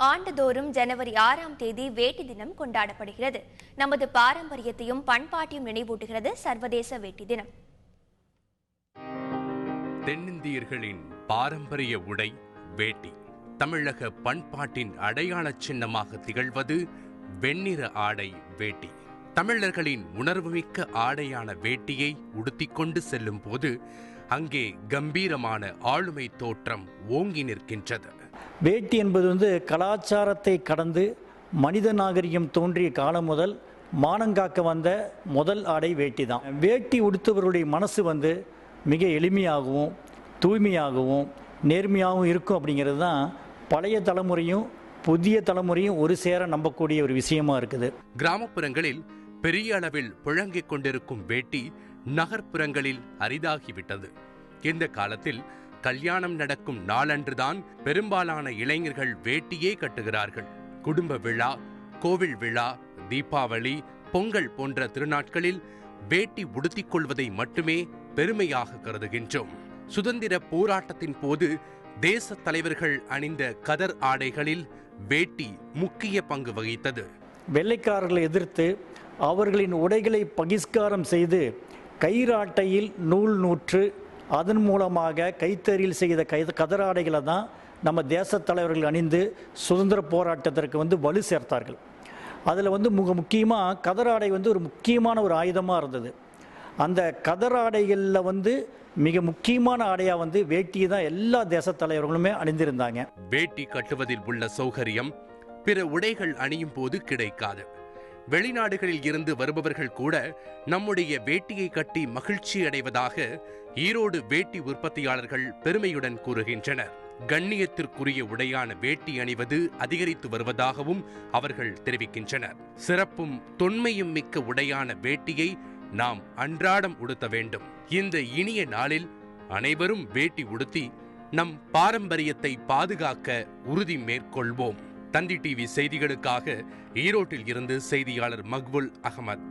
ஆண்டுதோறும் ஜனவரி 6ஆம் தேதி வேட்டி தினம் கொண்டாடப்படுகிறது. நமது பாரம்பரியத்தையும் பண்பாட்டையும் நினைவூட்டுகிறது சர்வதேச வேட்டி தினம். தென்னிந்தியர்களின் பாரம்பரிய உடை வேட்டி. தமிழக பண்பாட்டின் அடையாள சின்னமாக திகழ்வது வெண்ணிற ஆடை வேட்டி. தமிழர்களின் உணர்வுமிக்க ஆடையான வேட்டியை உடுத்திக்கொண்டு செல்லும் போது அங்கே கம்பீரமான ஆளுமை தோற்றம் ஓங்கி நிற்கின்றது. வேட்டி என்பது கலாச்சாரத்தை கடந்து மனித நாகரிகம் தோன்றிய காலம் முதல் மானங்காக்க வந்த முதல் ஆடை வேட்டி தான். வேட்டி உடுத்தவர்களுடைய மனசு மிக எளிமையாகவும் தூய்மையாகவும் நேர்மையாகவும் இருக்கும். அப்படிங்கிறது தான் பழைய தலைமுறையும் புதிய தலைமுறையும் ஒரு சேர நம்பக்கூடிய ஒரு விஷயமா இருக்குது. கிராமப்புறங்களில் பெரிய அளவில் புழங்கிக் கொண்டிருக்கும் வேட்டி நகர்ப்புறங்களில் அரிதாகிவிட்டது. இந்த காலத்தில் கல்யாணம் நடக்கும் நாளன்றுதான் பெரும்பாலான இளைஞர்கள் வேட்டியே கட்டுகிறார்கள். குடும்ப விழா, கோவில் விழா, தீபாவளி, பொங்கல் போன்ற திருநாட்களில் வேட்டி உடுத்திக் கொள்வதை மட்டுமே பெருமையாக கருதுகின்றோம். சுதந்திர போராட்டத்தின் போது தேச தலைவர்கள் அணிந்த கதர் ஆடைகளில் வேட்டி முக்கிய பங்கு வகித்தது. வெள்ளைக்காரர்களை எதிர்த்து அவர்களின் உடைகளை பகிஷ்காரம் செய்து கயிறாட்டையில் நூல் நூற்று அதன் மூலமாக கைத்தறியில் செய்த கதர் ஆடைகளை தான் நம்ம தேச தலைவர்கள் அணிந்து சுதந்திர போராட்டத்திற்கு வலு சேர்த்தார்கள். அதில் மிக முக்கியமாக கதர் ஆடை ஒரு முக்கியமான ஒரு ஆயுதமாக இருந்தது. அந்த கதர் ஆடைகளில் மிக முக்கியமான ஆடையாக வேட்டியை தான் எல்லா தேச தலைவர்களுமே அணிந்திருந்தாங்க. வேட்டி கட்டுவதில் உள்ள சௌகரியம் பிற உடைகள் அணியும் போது கிடைக்காது. வெளிநாடுகளில் இருந்து வருபவர்கள் கூட நம்முடைய வேட்டியை கட்டி மகிழ்ச்சி அடைவதாக ஈரோடு வேட்டி உற்பத்தியாளர்கள் பெருமையுடன் கூறுகின்றனர். கண்ணியத்திற்குரிய உடையான வேட்டி அணிவது அதிகரித்து வருவதாகவும் அவர்கள் தெரிவிக்கின்றனர். சிறப்பும் தொன்மையும் மிக்க உடையான வேட்டியை நாம் அன்றாடம் உடுத்த வேண்டும். இந்த இனிய நாளில் அனைவரும் வேட்டி உடுத்தி நம் பாரம்பரியத்தை பாதுகாக்க உறுதி மேற்கொள்வோம். தந்தி டிவி செய்திகளுக்காக ஈரோட்டில் இருந்து செய்தியாளர் மக்புல் அகமது.